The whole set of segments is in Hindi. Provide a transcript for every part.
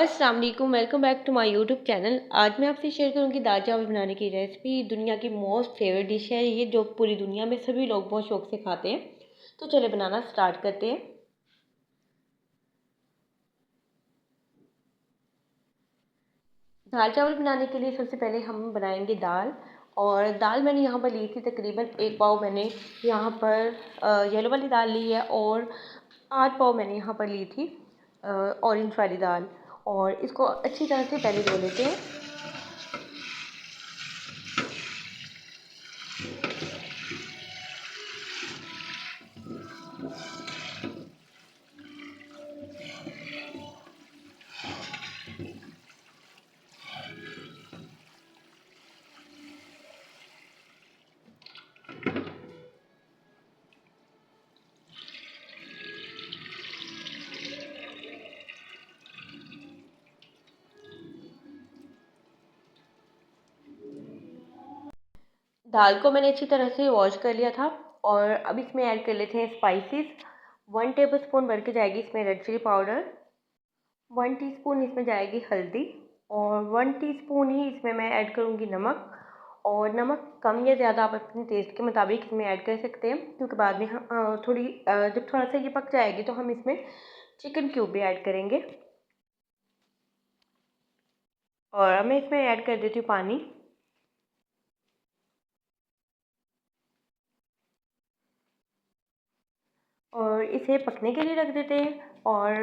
अस्सलाम वालेकुम, welcome back to my YouTube channel. आज मैं आपसे शेयर करूंगी दाल चावल बनाने की रेसिपी। दुनिया की मोस्ट फेवरेट डिश है ये, जो पूरी दुनिया में सभी लोग बहुत शौक से खाते हैं। तो चले बनाना स्टार्ट करते हैं। दाल चावल बनाने के लिए सबसे पहले हम बनाएंगे दाल। और दाल मैंने यहाँ पर ली थी तकरीबन 1 पाव। मैंने यहाँ पर येलो वाली दाल ली है, और 8 पाव मैंने यहाँ पर ली थी ऑरेंज वाली दाल। और इसको अच्छी तरह से पहले धो लेते हैं। दाल को मैंने अच्छी तरह से वॉश कर लिया था। और अब इसमें ऐड कर लेते हैं स्पाइसेस। 1 टेबल स्पून भर के जाएगी इसमें रेड चिली पाउडर। 1 टीस्पून इसमें जाएगी हल्दी। और 1 टीस्पून ही इसमें मैं ऐड करूँगी नमक। और नमक कम या ज़्यादा आप अपने टेस्ट के मुताबिक इसमें ऐड कर सकते हैं, क्योंकि बाद में हम जब थोड़ा सा ये पक जाएगी तो हम इसमें चिकन क्यूब भी ऐड करेंगे। और अब मैं इसमें ऐड कर देती हूँ पानी। और इसे पकने के लिए रख देते हैं। और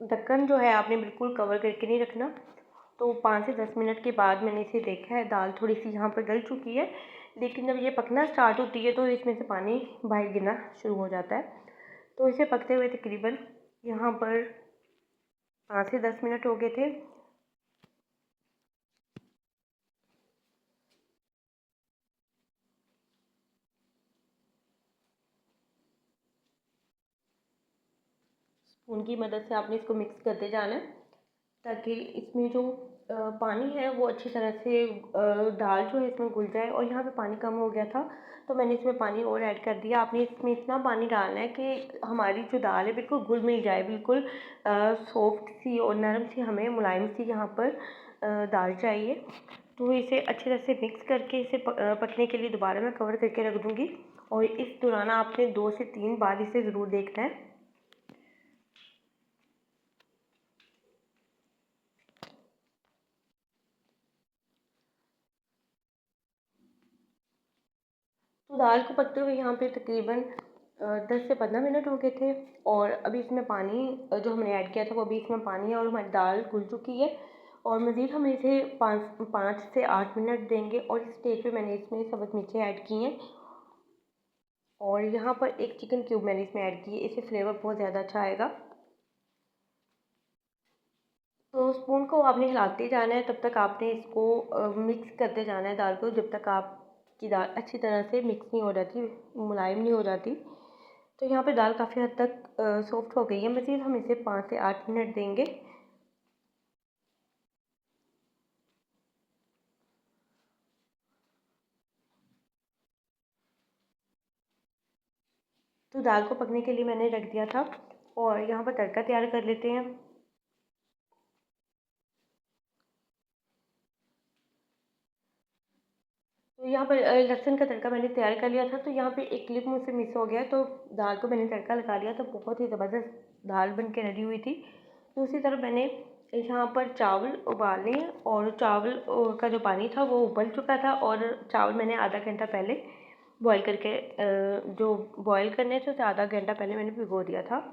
ढक्कन जो है आपने बिल्कुल कवर करके नहीं रखना। तो 5 से 10 मिनट के बाद मैंने इसे देखा है, दाल थोड़ी सी यहाँ पर गल चुकी है। लेकिन जब ये पकना स्टार्ट होती है तो इसमें से पानी बाहर गिरना शुरू हो जाता है। तो इसे पकते हुए तकरीबन यहाँ पर 5 से 10 मिनट हो गए थे। स्पून की मदद से आपने इसको मिक्स करते जाना है, ताकि इसमें जो पानी है वो अच्छी तरह से दाल जो है इसमें घुल जाए। और यहाँ पे पानी कम हो गया था, तो मैंने इसमें पानी और ऐड कर दिया। आपने इसमें इतना पानी डालना है कि हमारी जो दाल है बिल्कुल घुल मिल जाए, बिल्कुल सॉफ्ट सी और नरम सी, हमें मुलायम सी यहाँ पर दाल चाहिए। तो इसे अच्छी तरह से मिक्स करके इसे पकने के लिए दोबारा मैं कवर करके रख दूँगी। और इस दौरान आपने 2 से 3 बार इसे ज़रूर देखना है। तो दाल को पकते हुए यहाँ पे तकरीबन 10 से 15 मिनट हो गए थे। और अभी इसमें पानी जो हमने ऐड किया था वो अभी इसमें पानी है, और हमारी दाल घुल चुकी है। और मज़ीद हम इसे 5 से 8 मिनट देंगे। और इस स्टेज पे मैंने इसमें सब्ज़ मिर्चें ऐड की हैं। और यहाँ पर एक चिकन क्यूब मैंने इसमें ऐड की है, इससे फ्लेवर बहुत ज़्यादा अच्छा आएगा। तो स्पून को आपने हिलाते जाना है, तब तक आपने इसको मिक्स करते जाना है दाल को, जब तक आपकी दाल अच्छी तरह से मिक्स नहीं हो जाती, मुलायम नहीं हो जाती। तो यहाँ पे दाल काफ़ी हद तक सॉफ्ट हो गई है। मज़ीद हम इसे 5 से 8 मिनट देंगे। तो दाल को पकने के लिए मैंने रख दिया था। और यहाँ पर तड़का तैयार कर लेते हैं। तो यहाँ पर लहसुन का तड़का मैंने तैयार कर लिया था। तो यहाँ पे एक क्लिप मुझसे मिस हो गया, तो दाल को मैंने तड़का लगा लिया। तो बहुत ही ज़बरदस्त दाल बन के रेडी हुई थी। दूसरी तरफ मैंने यहाँ पर चावल उबाले, और चावल का जो पानी था वो उबल चुका था। और चावल मैंने आधा घंटा पहले बॉईल करके जो बॉईल करने थे, तो आधा घंटा पहले मैंने भिगो दिया था।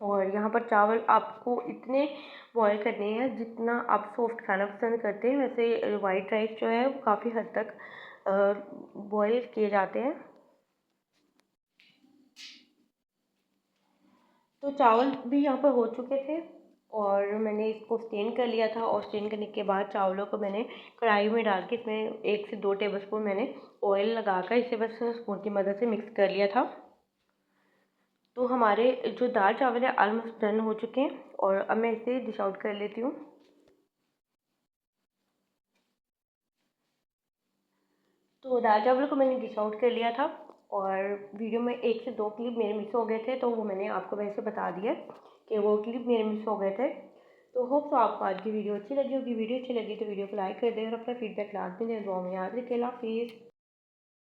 और यहाँ पर चावल आपको इतने बॉईल करने हैं जितना आप सॉफ्ट खाना पसंद करते हैं। वैसे वाइट राइस जो है वो काफ़ी हद तक बॉईल किए जाते हैं। तो चावल भी यहाँ पर हो चुके थे। और मैंने इसको स्टेन कर लिया था। और स्टेन करने के बाद चावलों को मैंने कढ़ाई में डाल के इसमें 1 से 2 टेबल स्पून मैंने ऑयल लगाकर इसे बस स्पून की मदद से मिक्स कर लिया था। तो हमारे जो दाल चावल है ऑलमोस्ट डन हो चुके हैं। और अब मैं इसे डिश आउट कर लेती हूँ। तो दाल चावल को मैंने डिश आउट कर लिया था। और वीडियो में 1 से 2 क्लिप मेरे मिस हो गए थे, तो वो मैंने आपको वैसे बता दिया कि वो क्लिप मेरे मिस हो गए थे। तो होप तो आपको आज की वीडियो अच्छी लगी होगी। वीडियो अच्छी लगी तो वीडियो को लाइक कर दें और अपना फीडबैक लाजमी दें। दुआ में याद रखें। अल्लाह हाफिज़।